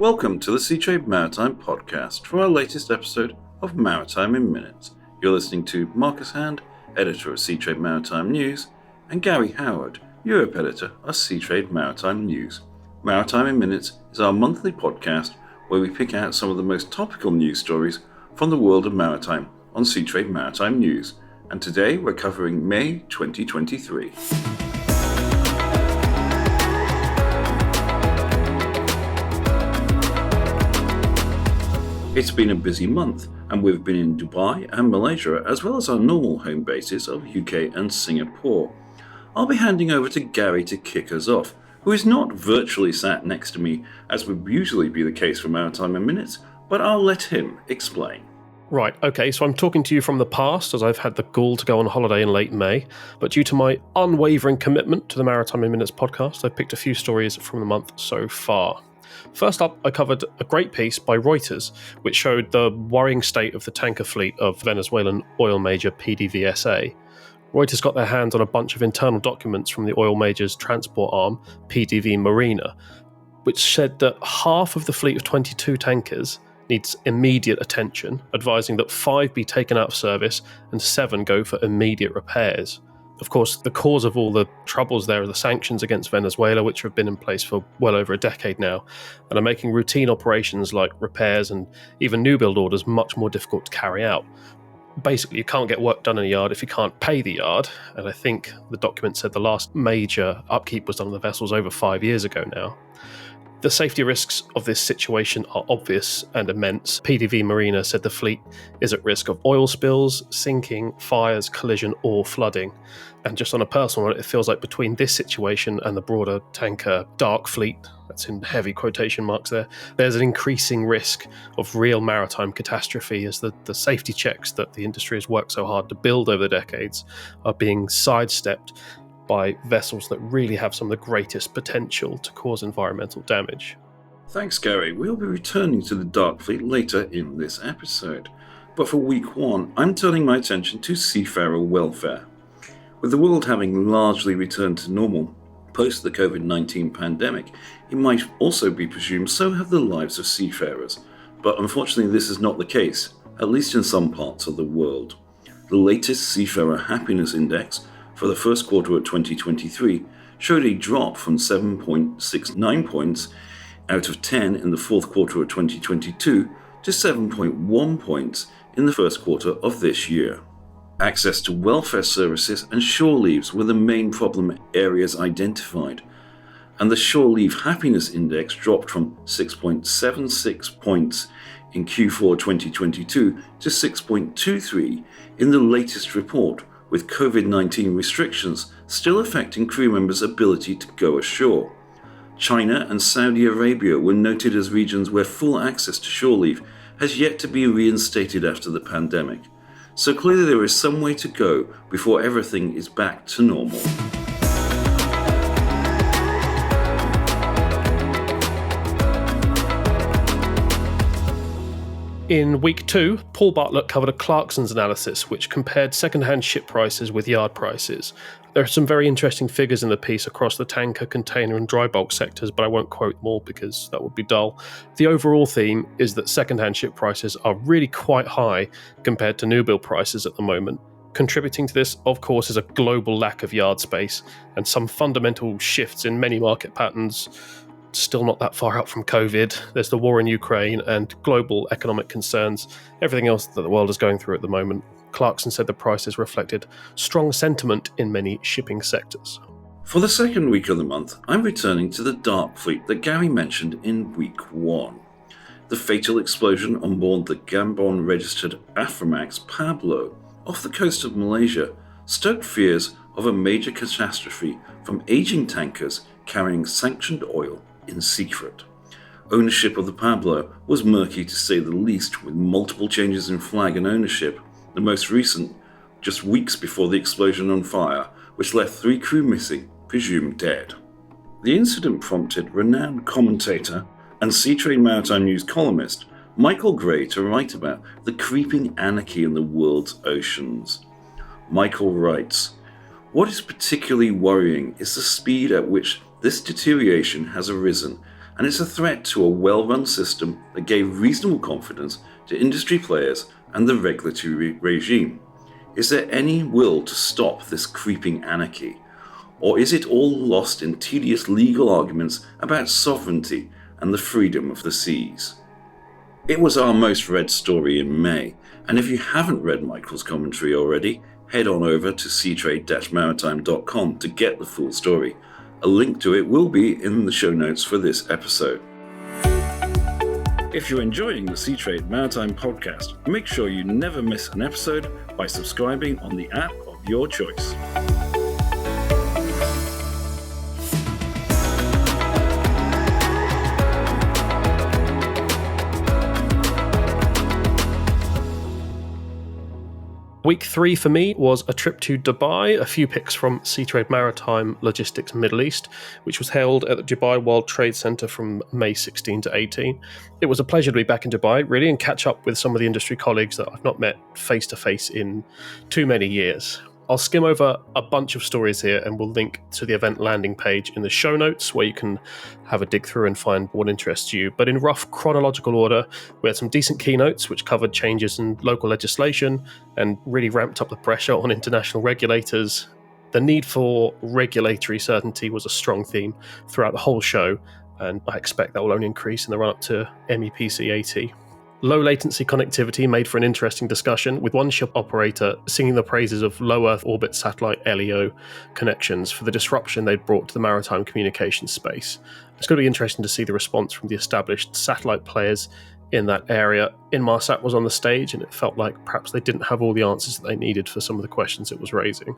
Welcome to the Seatrade Maritime podcast for our latest episode of Maritime in Minutes. You're listening to Marcus Hand, editor of Seatrade Maritime News, and Gary Howard, Europe editor of Seatrade Maritime News. Maritime in Minutes is our monthly podcast where we pick out some of the most topical news stories from the world of maritime on Seatrade Maritime News. And today we're covering May 2023. It's been a busy month, and we've been in Dubai and Malaysia, as well as our normal home bases of UK and Singapore. I'll be handing over to Gary to kick us off, who is not virtually sat next to me, as would usually be the case for Maritime in Minutes, but I'll let him explain. Right, okay, so I'm talking to you from the past, as I've had the gall to go on holiday in late May, but due to my unwavering commitment to the Maritime in Minutes podcast, I've picked a few stories from the month so far. First up, I covered a great piece by Reuters, which showed the worrying state of the tanker fleet of Venezuelan oil major PDVSA. Reuters got their hands on a bunch of internal documents from the oil major's transport arm, PDV Marina, which said that half of the fleet of 22 tankers needs immediate attention, advising that 5 be taken out of service and 7 go for immediate repairs. Of course, the cause of all the troubles there are the sanctions against Venezuela, which have been in place for well over a decade now, and are making routine operations like repairs and even new build orders much more difficult to carry out. Basically, you can't get work done in a yard if you can't pay the yard, and I think the document said the last major upkeep was done on the vessels over 5 years ago now. The safety risks of this situation are obvious and immense. PDV Marina said the fleet is at risk of oil spills, sinking, fires, collision or flooding. And just on a personal note, it feels like between this situation and the broader tanker dark fleet, that's in heavy quotation marks there, there's an increasing risk of real maritime catastrophe as the safety checks that the industry has worked so hard to build over the decades are being sidestepped by vessels that really have some of the greatest potential to cause environmental damage. Thanks, Gary. We'll be returning to the Dark Fleet later in this episode. But for week 1, I'm turning my attention to seafarer welfare. With the world having largely returned to normal post the COVID-19 pandemic, it might also be presumed so have the lives of seafarers. But unfortunately, this is not the case, at least in some parts of the world. The latest Seafarer Happiness Index for the first quarter of 2023 showed a drop from 7.69 points out of 10 in the fourth quarter of 2022 to 7.1 points in the first quarter of this year. Access to welfare services and shore leaves were the main problem areas identified, and the Shore Leave Happiness Index dropped from 6.76 points in Q4 2022 to 6.23 in the latest report, with COVID-19 restrictions still affecting crew members' ability to go ashore. China and Saudi Arabia were noted as regions where full access to shore leave has yet to be reinstated after the pandemic. So clearly there is some way to go before everything is back to normal. In week 2, Paul Bartlett covered a Clarkson's analysis which compared second-hand ship prices with yard prices. There are some very interesting figures in the piece across the tanker, container and dry bulk sectors, but I won't quote them all because that would be dull. The overall theme is that second-hand ship prices are really quite high compared to new build prices at the moment. Contributing to this, of course, is a global lack of yard space and some fundamental shifts in many market patterns. Still not that far out from COVID. There's the war in Ukraine and global economic concerns, everything else that the world is going through at the moment. Clarkson said the prices reflected strong sentiment in many shipping sectors. For the second week of the month, I'm returning to the Dark Fleet that Gary mentioned in week 1. The fatal explosion on board the Gabon-registered Aframax Pablo off the coast of Malaysia stoked fears of a major catastrophe from aging tankers carrying sanctioned oil in secret. Ownership of the Pablo was murky to say the least, with multiple changes in flag and ownership, the most recent just weeks before the explosion on fire, which left 3 crew missing, presumed dead. The incident prompted renowned commentator and Seatrade Maritime News columnist Michael Gray to write about the creeping anarchy in the world's oceans. Michael writes, "What is particularly worrying is the speed at which this deterioration has arisen and it's a threat to a well-run system that gave reasonable confidence to industry players and the regulatory regime. Is there any will to stop this creeping anarchy? Or is it all lost in tedious legal arguments about sovereignty and the freedom of the seas? It was our most read story in May, and if you haven't read Michael's commentary already, head on over to seatrade-maritime.com to get the full story. A link to it will be in the show notes for this episode. If you're enjoying the Seatrade Maritime podcast, make sure you never miss an episode by subscribing on the app of your choice. Week 3 for me was a trip to Dubai, a few picks from Seatrade Maritime Logistics Middle East, which was held at the Dubai World Trade Center from May 16 to 18. It was a pleasure to be back in Dubai, really, and catch up with some of the industry colleagues that I've not met face to face in too many years. I'll skim over a bunch of stories here and we'll link to the event landing page in the show notes where you can have a dig through and find what interests you. But in rough chronological order, we had some decent keynotes which covered changes in local legislation and really ramped up the pressure on international regulators. The need for regulatory certainty was a strong theme throughout the whole show, and I expect that will only increase in the run-up to MEPC 80. Low latency connectivity made for an interesting discussion, with one ship operator singing the praises of low Earth orbit satellite LEO connections for the disruption they'd brought to the maritime communications space. It's going to be interesting to see the response from the established satellite players in that area. Inmarsat was on the stage, and it felt like perhaps they didn't have all the answers that they needed for some of the questions it was raising.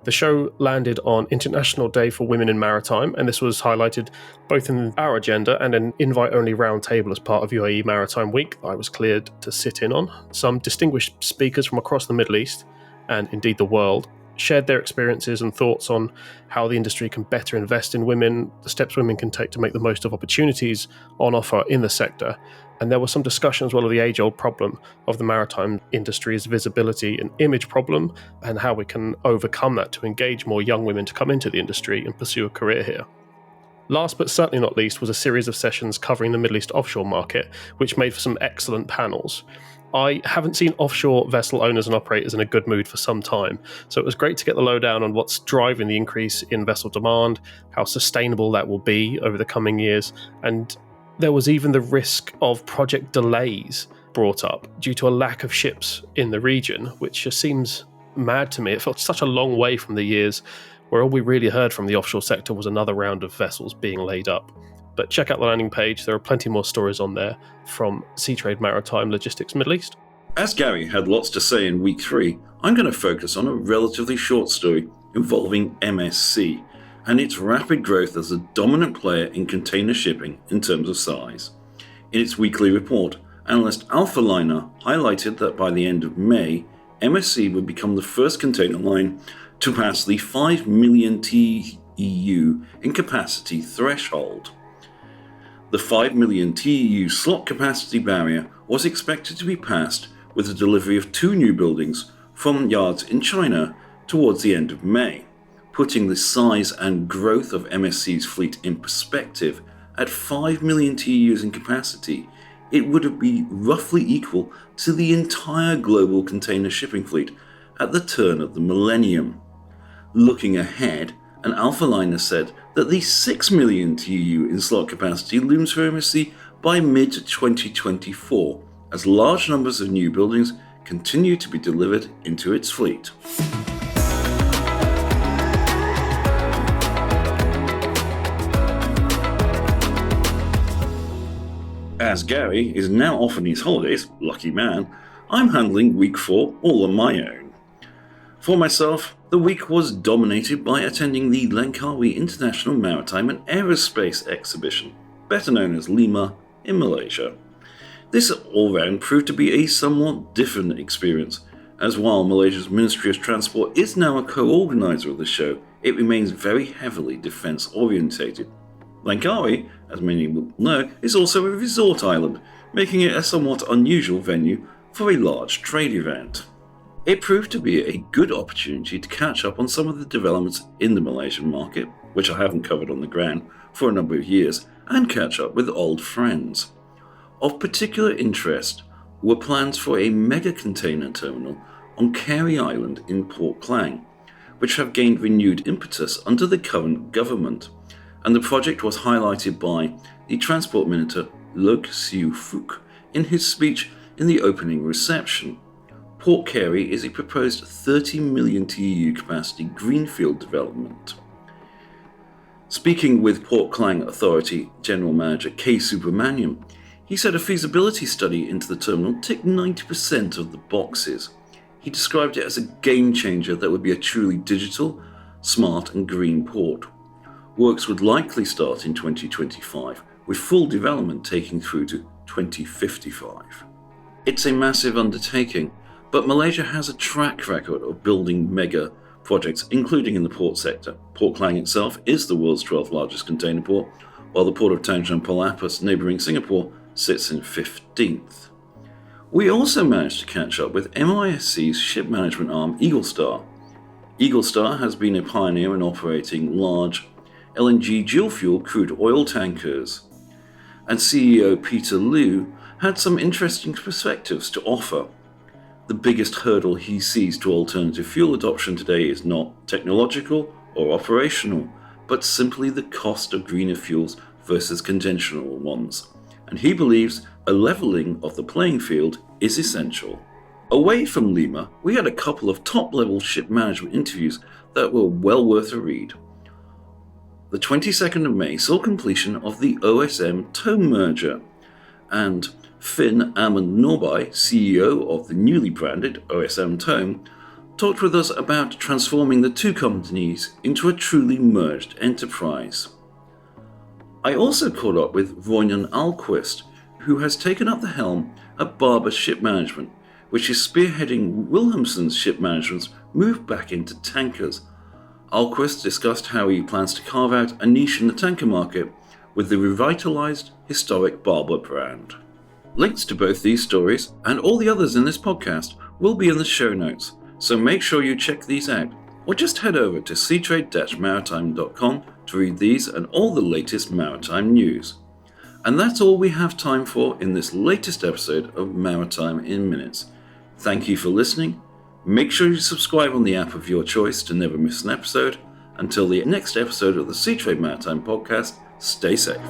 The show landed on International Day for Women in Maritime, and this was highlighted both in our agenda and an invite-only roundtable as part of UAE Maritime Week that I was cleared to sit in on. Some distinguished speakers from across the Middle East, and indeed the world, shared their experiences and thoughts on how the industry can better invest in women, the steps women can take to make the most of opportunities on offer in the sector. And there was some discussion as well of the age-old problem of the maritime industry's visibility and image problem, and how we can overcome that to engage more young women to come into the industry and pursue a career here. Last but certainly not least was a series of sessions covering the Middle East offshore market, which made for some excellent panels. I haven't seen offshore vessel owners and operators in a good mood for some time, so it was great to get the lowdown on what's driving the increase in vessel demand, how sustainable that will be over the coming years, and there was even the risk of project delays brought up due to a lack of ships in the region, which just seems mad to me. It felt such a long way from the years where all we really heard from the offshore sector was another round of vessels being laid up. But check out the landing page, there are plenty more stories on there from Seatrade Maritime Logistics Middle East. As Gary had lots to say in week 3, I'm going to focus on a relatively short story involving MSC and its rapid growth as a dominant player in container shipping in terms of size. In its weekly report, analyst Alpha Liner highlighted that by the end of May, MSC would become the first container line to pass the 5 million TEU in capacity threshold. The 5 million TEU slot capacity barrier was expected to be passed with the delivery of 2 new buildings from yards in China towards the end of May. Putting the size and growth of MSC's fleet in perspective, at 5 million TEUs in capacity, it would be roughly equal to the entire global container shipping fleet at the turn of the millennium. Looking ahead, an Alpha Liner said that the 6 million TEU in slot capacity looms for MSC by mid-2024, as large numbers of new buildings continue to be delivered into its fleet. As Gary is now off on his holidays, lucky man, I'm handling week 4 all on my own. For myself, the week was dominated by attending the Langkawi International Maritime and Aerospace Exhibition, better known as Lima, in Malaysia. This all-round proved to be a somewhat different experience, as while Malaysia's Ministry of Transport is now a co-organiser of the show, it remains very heavily defence-orientated. Langkawi, as many will know, is also a resort island, making it a somewhat unusual venue for a large trade event. It proved to be a good opportunity to catch up on some of the developments in the Malaysian market, which I haven't covered on the ground, for a number of years and catch up with old friends. Of particular interest were plans for a mega container terminal on Carey Island in Port Klang, which have gained renewed impetus under the current government, and the project was highlighted by the Transport Minister Lok Siu Fook in his speech in the opening reception. Port Carey is a proposed 30 million TEU capacity greenfield development. Speaking with Port Klang Authority General Manager K. Subramaniam, he said a feasibility study into the terminal ticked 90% of the boxes. He described it as a game changer that would be a truly digital, smart and green port. Works would likely start in 2025, with full development taking through to 2055. It's a massive undertaking, but Malaysia has a track record of building mega projects, including in the port sector. Port Klang itself is the world's 12th largest container port, while the port of Tanjung Palapas, neighbouring Singapore, sits in 15th. We also managed to catch up with MISC's ship management arm, Eagle Star. Eagle Star has been a pioneer in operating large LNG dual-fuel crude oil tankers, and CEO Peter Liu had some interesting perspectives to offer. The biggest hurdle he sees to alternative fuel adoption today is not technological or operational, but simply the cost of greener fuels versus conventional ones, and he believes a levelling of the playing field is essential. Away from Lima, we had a couple of top-level ship management interviews that were well worth a read. The 22nd of May saw completion of the OSM Tome merger, and Finn Amund Norby, CEO of the newly branded OSM Tome, talked with us about transforming the two companies into a truly merged enterprise. I also caught up with Roynan Alquist, who has taken up the helm at Barber Ship Management, which is spearheading Wilhelmsen's ship management's move back into tankers. Alquist discussed how he plans to carve out a niche in the tanker market with the revitalized historic Barber brand. Links to both these stories and all the others in this podcast will be in the show notes, so make sure you check these out, or just head over to seatrade-maritime.com to read these and all the latest maritime news. And that's all we have time for in this latest episode of Maritime in Minutes. Thank you for listening. Make sure you subscribe on the app of your choice to never miss an episode. Until the next episode of the Seatrade Maritime podcast, stay safe.